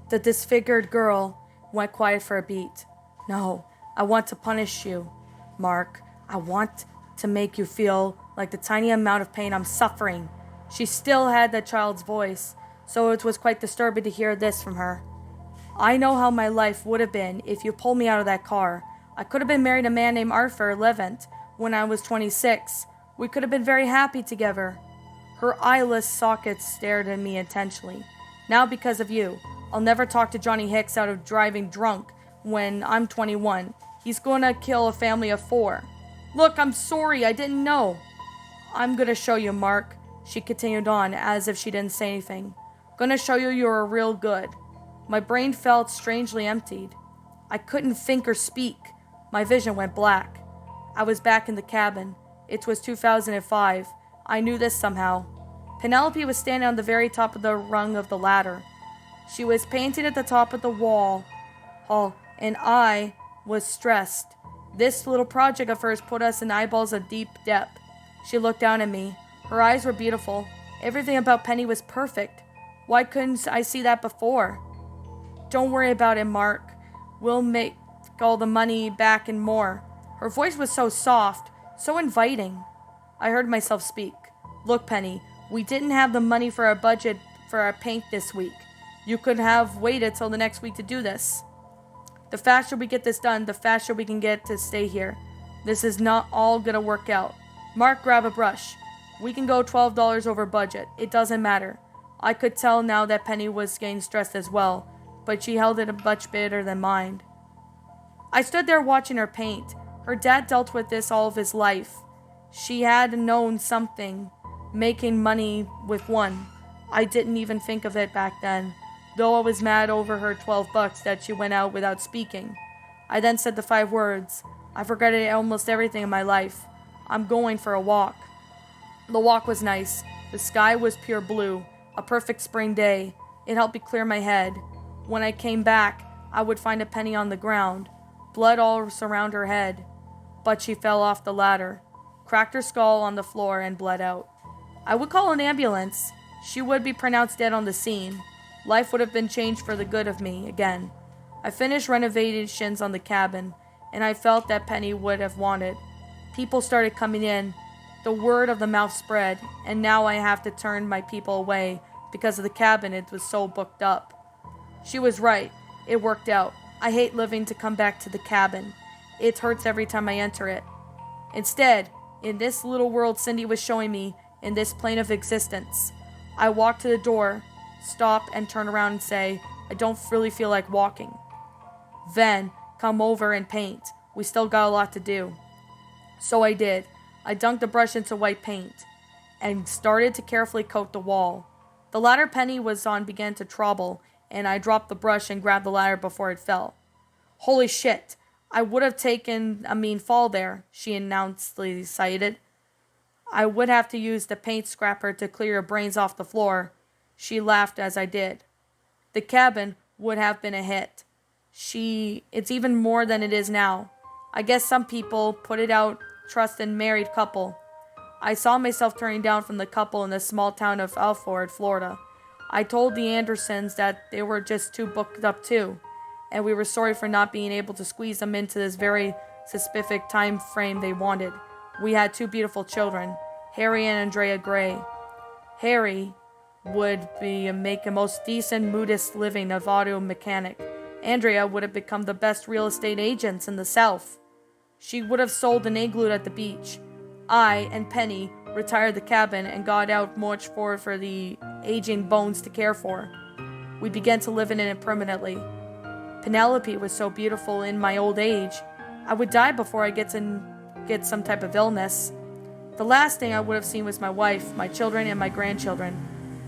The disfigured girl went quiet for a beat. No, I want to punish you, Mark. I want to make you feel like the tiny amount of pain I'm suffering. She still had that child's voice, so it was quite disturbing to hear this from her. I know how my life would have been if you pulled me out of that car. I could have been married to a man named Arthur Levant when I was 26. We could have been very happy together. Her eyeless sockets stared at me intentionally. Now because of you, I'll never talk to Johnny Hicks out of driving drunk when I'm 21. He's gonna kill a family of 4. Look, I'm sorry, I didn't know. I'm gonna show you, Mark, she continued on as if she didn't say anything. Gonna show you you're a real good. My brain felt strangely emptied. I couldn't think or speak. My vision went black. I was back in the cabin. It was 2005. I knew this somehow. Penelope was standing on the very top of the rung of the ladder. She was painted at the top of the wall, and I was stressed. This little project of hers put us in eyeballs of deep depth. She looked down at me. Her eyes were beautiful. Everything about Penny was perfect. Why couldn't I see that before? Don't worry about it, Mark. We'll make all the money back and more. Her voice was so soft, so inviting. I heard myself speak. Look, Penny, we didn't have the money for our budget for our paint this week. You could have waited till the next week to do this. The faster we get this done, the faster we can get to stay here. This is not all gonna work out. Mark, grab a brush. We can go $12 over budget. It doesn't matter. I could tell now that Penny was getting stressed as well, but she held it much better than mine. I stood there watching her paint. Her dad dealt with this all of his life. She had known something, making money with one. I didn't even think of it back then, though I was mad over her $12 that she went out without speaking. I then said the 5 words. I've regretted almost everything in my life. I'm going for a walk. The walk was nice. The sky was pure blue, a perfect spring day. It helped me clear my head. When I came back, I would find a Penny on the ground, blood all around her head. But she fell off the ladder, cracked her skull on the floor, and bled out. I would call an ambulance. She would be pronounced dead on the scene. Life would have been changed for the good of me again. I finished renovations on the cabin, and I felt that Penny would have wanted. People started coming in. The word of the mouth spread, and now I have to turn my people away because of the cabin. It was so booked up. She was right. It worked out. I hate living to come back to the cabin. It hurts every time I enter it. Instead, in this little world Cindy was showing me, in this plane of existence, I walk to the door, stop, and turn around and say, I don't really feel like walking. Then, come over and paint. We still got a lot to do. So I did. I dunked the brush into white paint and started to carefully coat the wall. The ladder Penny was on began to trouble, and I dropped the brush and grabbed the ladder before it fell. Holy shit! I would have taken a mean fall there, she announcedly cited. I would have to use the paint scraper to clear your brains off the floor. She laughed as I did. The cabin would have been a hit. It's even more than it is now. I guess some people put it out trust in married couple. I saw myself turning down from the couple in the small town of Alford, Florida. I told the Andersons that they were just too booked up too, and we were sorry for not being able to squeeze them into this very specific time frame they wanted. We had 2 beautiful children, Harry and Andrea Gray. Harry would make a most decent modest living of auto mechanic. Andrea would have become the best real estate agents in the South. She would have sold an igloo at the beach. I and Penny retired the cabin and got out much for the aging bones to care for. We began to live in it permanently. Penelope was so beautiful in my old age. I would die before I get some type of illness. The last thing I would have seen was my wife, my children, and my grandchildren.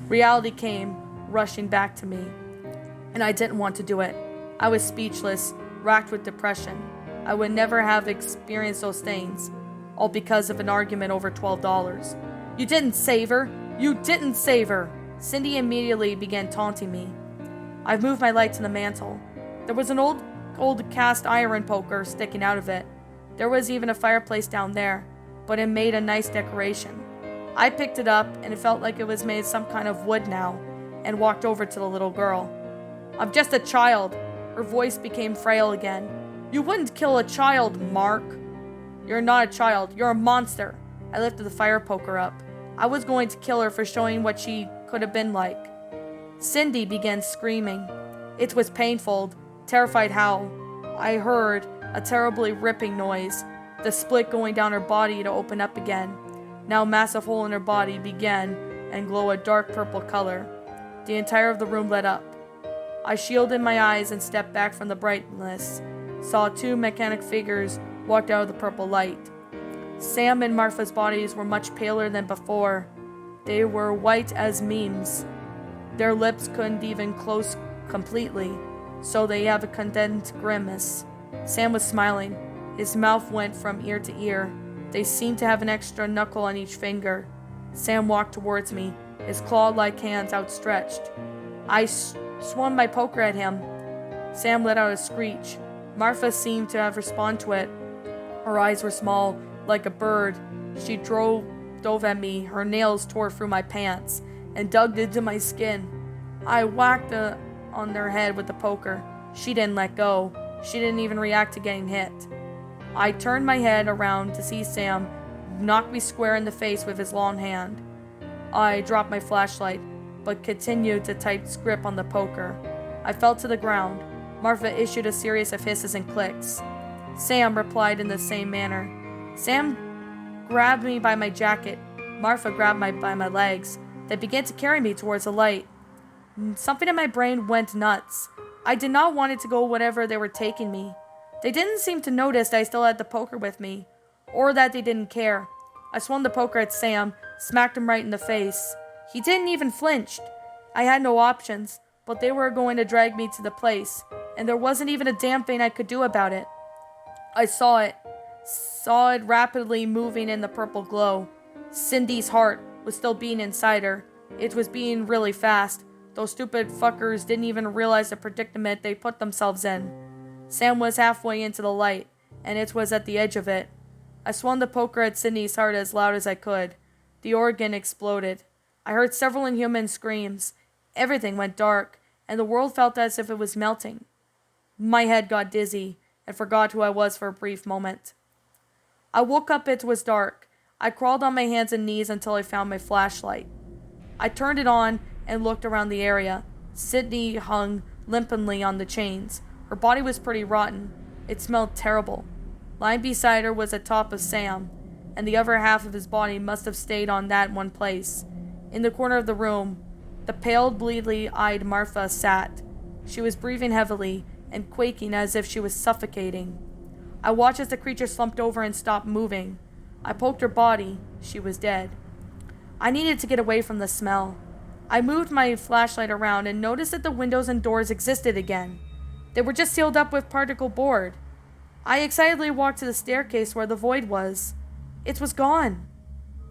Reality came rushing back to me, and I didn't want to do it. I was speechless, racked with depression. I would never have experienced those things, all because of an argument over $12. You didn't save her! You didn't save her! Cindy immediately began taunting me. I've moved my light to the mantle. There was an old cast iron poker sticking out of it. There was even a fireplace down there, but it made a nice decoration. I picked it up, and it felt like it was made some kind of wood now, and walked over to the little girl. I'm just a child. Her voice became frail again. You wouldn't kill a child, Mark. You're not a child. You're a monster. I lifted the fire poker up. I was going to kill her for showing what she could have been like. Cindy began screaming. It was painful, terrified howl. I heard a terribly ripping noise, the split going down her body to open up again. Now a massive hole in her body began and glow a dark purple color. The entire of the room lit up. I shielded my eyes and stepped back from the brightness. Saw two mechanic figures walked out of the purple light. Sam and Martha's bodies were much paler than before. They were white as memes. Their lips couldn't even close completely, so they have a condensed grimace. Sam was smiling. His mouth went from ear to ear. They seemed to have an extra knuckle on each finger. Sam walked towards me, his claw-like hands outstretched. I swung my poker at him. Sam let out a screech. Martha seemed to have responded to it. Her eyes were small, like a bird. She dove at me. Her nails tore through my pants and dug into my skin. I whacked on their head with the poker. She didn't let go. She didn't even react to getting hit. I turned my head around to see Sam knock me square in the face with his long hand. I dropped my flashlight, but continued to tight grip on the poker. I fell to the ground. Martha issued a series of hisses and clicks. Sam replied in the same manner. Sam grabbed me by my jacket. Martha grabbed by my legs. They began to carry me towards the light. Something in my brain went nuts. I did not want it to go whatever they were taking me. They didn't seem to notice that I still had the poker with me, or that they didn't care. I swung the poker at Sam, smacked him right in the face. He didn't even flinch. I had no options, but they were going to drag me to the place, and there wasn't even a damn thing I could do about it. I saw it rapidly moving in the purple glow. Cindy's heart was still beating inside her. It was beating really fast. Those stupid fuckers didn't even realize the predicament they put themselves in. Sam was halfway into the light, and it was at the edge of it. I swung the poker at Cindy's heart as loud as I could. The organ exploded. I heard several inhuman screams. Everything went dark, and the world felt as if it was melting. My head got dizzy, and forgot who I was for a brief moment. I woke up. It was dark. I crawled on my hands and knees until I found my flashlight. I turned it on and looked around the area. Cindy hung limply on the chains. Her body was pretty rotten. It smelled terrible. Lying beside her was the top of Sam, and the other half of his body must have stayed on that one place. In the corner of the room, the pale, bleedly-eyed Martha sat. She was breathing heavily and quaking as if she was suffocating. I watched as the creature slumped over and stopped moving. I poked her body. She was dead. I needed to get away from the smell. I moved my flashlight around and noticed that the windows and doors existed again. They were just sealed up with particle board. I excitedly walked to the staircase where the void was. It was gone.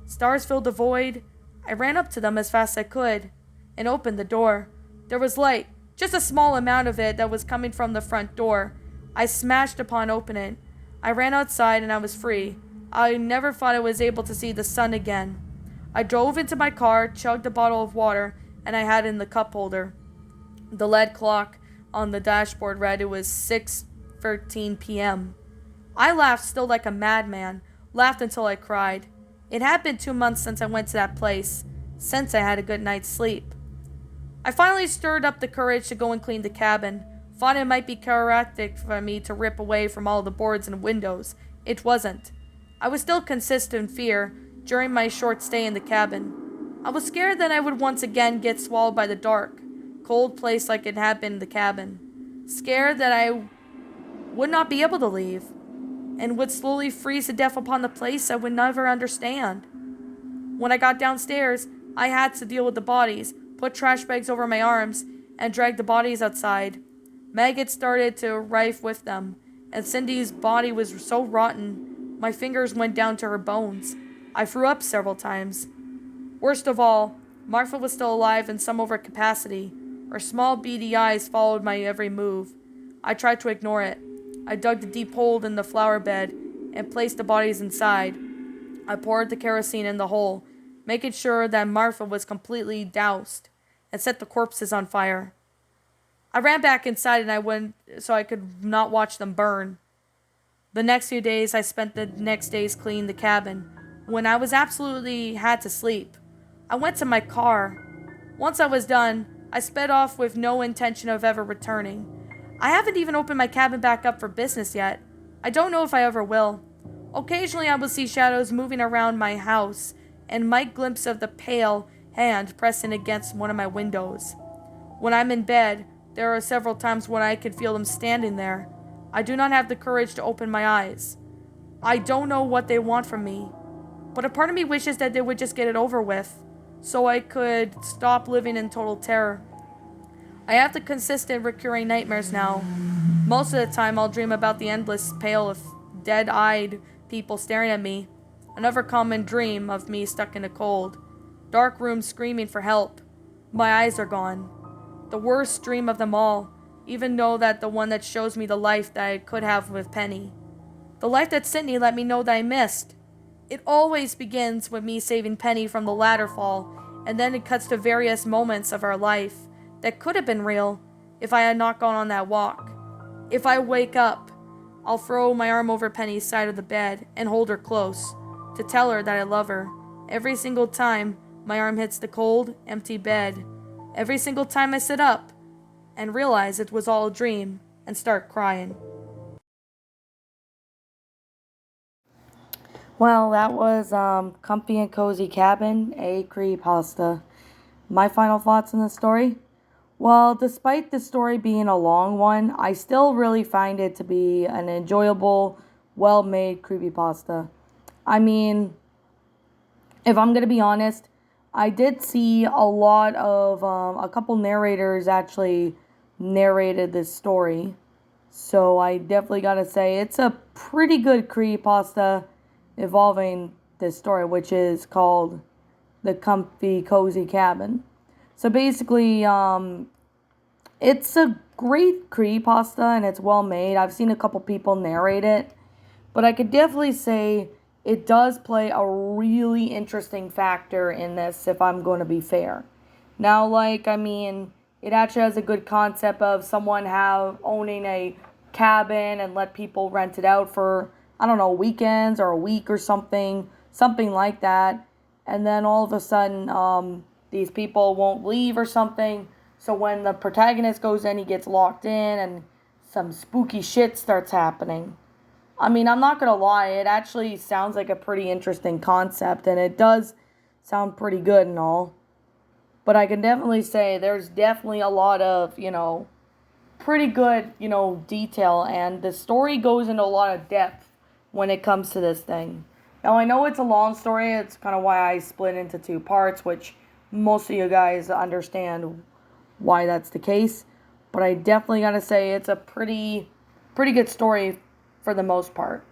Stars filled the void. I ran up to them as fast as I could and opened the door. There was light, just a small amount of it that was coming from the front door. I smashed upon opening it. I ran outside and I was free. I never thought I was able to see the sun again. I drove into my car, chugged a bottle of water, and I had it in the cup holder. The lead clock on the dashboard read it was 6:13 p.m. I laughed still like a madman, laughed until I cried. It had been 2 months since I went to that place, since I had a good night's sleep. I finally stirred up the courage to go and clean the cabin. Thought it might be characteristic for me to rip away from all the boards and windows. It wasn't. I was still consistent in fear during my short stay in the cabin. I was scared that I would once again get swallowed by the dark, cold place like it had been in the cabin. Scared that I would not be able to leave, and would slowly freeze to death upon the place I would never understand. When I got downstairs, I had to deal with the bodies, put trash bags over my arms, and drag the bodies outside. Maggots started to rife with them, and Cindy's body was so rotten, my fingers went down to her bones. I threw up several times. Worst of all, Martha was still alive in some overcapacity. Her small beady eyes followed my every move. I tried to ignore it. I dug the deep hole in the flower bed and placed the bodies inside. I poured the kerosene in the hole, making sure that Martha was completely doused, and set the corpses on fire. I ran back inside and I went so I could not watch them burn. The next few days I spent the next days cleaning the cabin. When I was absolutely had to sleep, I went to my car. Once I was done, I sped off with no intention of ever returning. I haven't even opened my cabin back up for business yet. I don't know if I ever will. Occasionally I will see shadows moving around my house and might glimpse of the pale hand pressing against one of my windows. When I'm in bed, there are several times when I can feel them standing there. I do not have the courage to open my eyes. I don't know what they want from me, but a part of me wishes that they would just get it over with, so I could stop living in total terror. I have the consistent recurring nightmares now. Most of the time I'll dream about the endless pale of dead-eyed people staring at me. Another common dream of me stuck in the cold. Dark room screaming for help. My eyes are gone. The worst dream of them all, even though that the one that shows me the life that I could have with Penny. The life that Sydney let me know that I missed. It always begins with me saving Penny from the ladder fall, and then it cuts to various moments of our life that could have been real if I had not gone on that walk. If I wake up, I'll throw my arm over Penny's side of the bed and hold her close to tell her that I love her. Every single time my arm hits the cold, empty bed. Every single time I sit up and realize it was all a dream and start crying. Well, that was Comfy and Cozy Cabin, a creepypasta. My final thoughts on the story? Well, despite the story being a long one, I still really find it to be an enjoyable, well-made creepypasta. I mean, if I'm going to be honest, I did see a lot of, a couple narrators actually narrated this story. So I definitely got to say, it's a pretty good creepypasta involving this story, which is called The Comfy Cozy Cabin. So basically, it's a great creepypasta and it's well made. I've seen a couple people narrate it, but I could definitely say it does play a really interesting factor in this, if I'm going to be fair. Now, it actually has a good concept of someone owning a cabin and let people rent it out for, I don't know, weekends or a week or something like that. And then all of a sudden, these people won't leave or something. So when the protagonist goes in, he gets locked in and some spooky shit starts happening. I mean, I'm not going to lie, it actually sounds like a pretty interesting concept, and it does sound pretty good and all. But I can definitely say there's definitely a lot of, pretty good, detail, and the story goes into a lot of depth when it comes to this thing. Now, I know it's a long story, it's kind of why I split into two parts, which most of you guys understand why that's the case. But I definitely gotta say it's a pretty good story for the most part.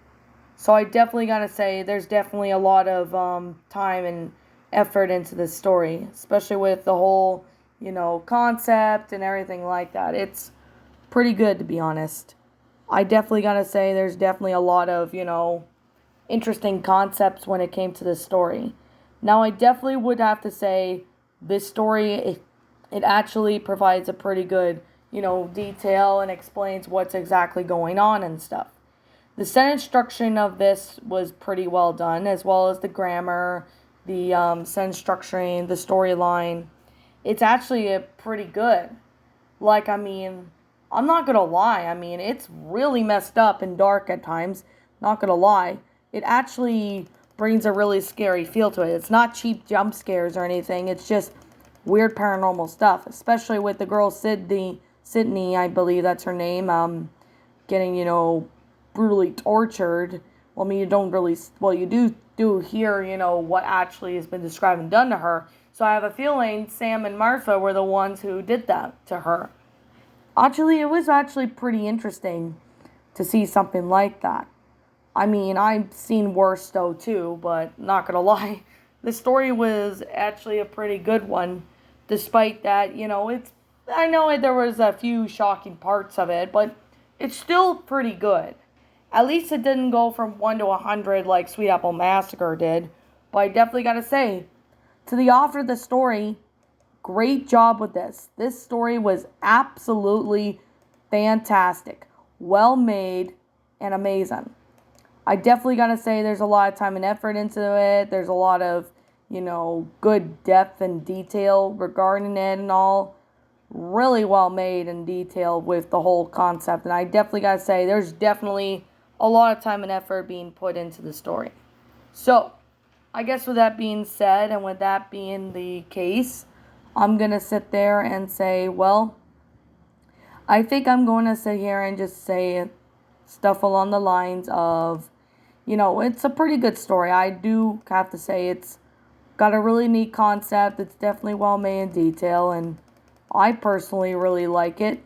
So I definitely gotta say there's definitely a lot of time and effort into this story, especially with the whole, concept and everything like that. It's pretty good, to be honest. I definitely gotta say there's definitely a lot of, interesting concepts when it came to this story. Now, I definitely would have to say this story, it actually provides a pretty good, detail and explains what's exactly going on and stuff. The sentence structuring of this was pretty well done, as well as the grammar, the sentence structuring, the storyline. It's actually pretty good. I'm not gonna lie. It's really messed up and dark at times. Not gonna lie. It actually brings a really scary feel to it. It's not cheap jump scares or anything. It's just weird paranormal stuff, especially with the girl Sydney, I believe that's her name, getting, brutally tortured. Well, you don't really, you do hear, what actually has been described and done to her. So I have a feeling Sam and Martha were the ones who did that to her. Actually, it was actually pretty interesting to see something like that. I've seen worse though too, but not gonna lie, the story was actually a pretty good one, despite that, I know there was a few shocking parts of it, but it's still pretty good. At least it didn't go from 1 to 100 like Sweet Apple Massacre did. But I definitely gotta say, to the author of the story, great job with this. This story was absolutely fantastic. Well made and amazing. I definitely gotta say there's a lot of time and effort into it. There's a lot of, good depth and detail regarding it and all. Really well made and detailed with the whole concept. And I definitely gotta say there's definitely a lot of time and effort being put into the story. So, I guess with that being said and with that being the case, I'm gonna sit there and say, well, I think I'm going to sit here and just say stuff along the lines of, it's a pretty good story. I do have to say it's got a really neat concept. It's definitely well made in detail, and I personally really like it.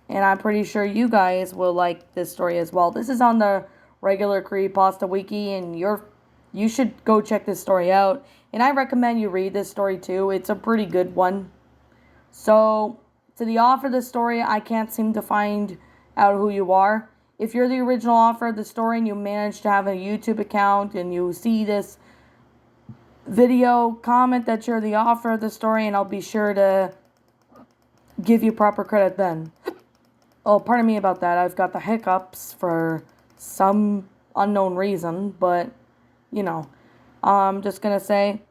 And I'm pretty sure you guys will like this story as well. This is on the regular Creepypasta Wiki, and you should go check this story out. And I recommend you read this story too. It's a pretty good one. So, to the author of the story, I can't seem to find out who you are. If you're the original author of the story and you manage to have a YouTube account and you see this video, comment that you're the author of the story and I'll be sure to give you proper credit then. Oh, pardon me about that. I've got the hiccups for some unknown reason, but, I'm just going to say,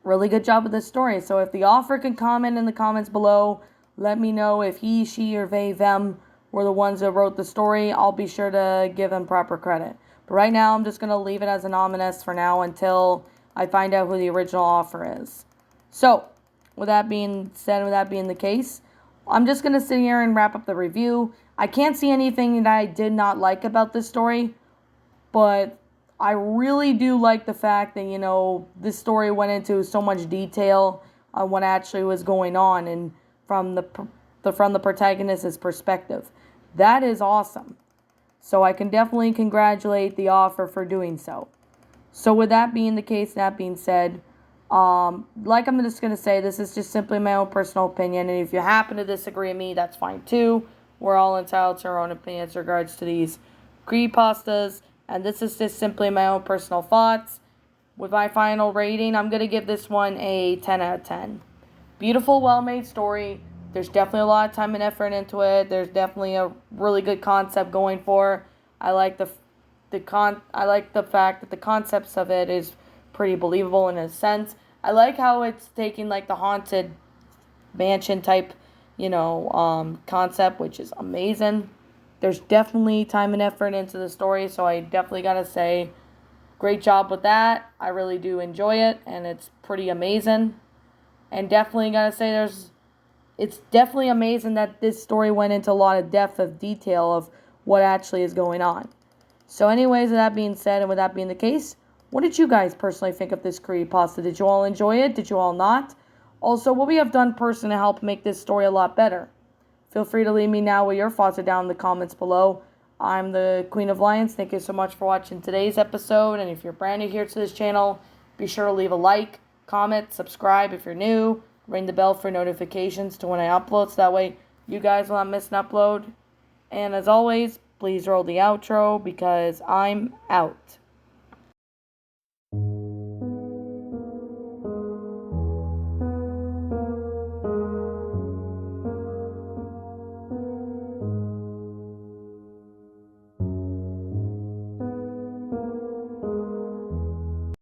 really good job with this story. So if the author can comment in the comments below, let me know if he, she, or they, them were the ones that wrote the story. I'll be sure to give them proper credit. But right now, I'm just going to leave it as anonymous for now until I find out who the original author is. So, with that being said, with that being the case, I'm just going to sit here and wrap up the review. I can't see anything that I did not like about this story, but I really do like the fact that, this story went into so much detail on what actually was going on and from the protagonist's perspective. That is awesome. So I can definitely congratulate the author for doing so. So with that being the case, that being said, like I'm just going to say, this is just simply my own personal opinion. And if you happen to disagree with me, that's fine too. We're all entitled to our own opinions in regards to these creepypastas. And this is just simply my own personal thoughts. With my final rating, I'm going to give this one a 10 out of 10. Beautiful, well-made story. There's definitely a lot of time and effort into it. There's definitely a really good concept going for. I like the fact that the concepts of it is pretty believable in a sense. I like how it's taking like the haunted mansion type, concept, which is amazing. There's definitely time and effort into the story, so I definitely gotta say, great job with that. I really do enjoy it, and it's pretty amazing. And definitely gotta say it's definitely amazing that this story went into a lot of depth of detail of what actually is going on. So anyways, with that being said and with that being the case, what did you guys personally think of this creepypasta? Did you all enjoy it? Did you all not? Also, what we have done personally to help make this story a lot better? Feel free to leave me now what your thoughts are down in the comments below. I'm the Queen of Lions. Thank you so much for watching today's episode. And if you're brand new here to this channel, be sure to leave a like, comment, subscribe if you're new. Ring the bell for notifications to when I upload, so that way you guys will not miss an upload. And as always, please roll the outro because I'm out.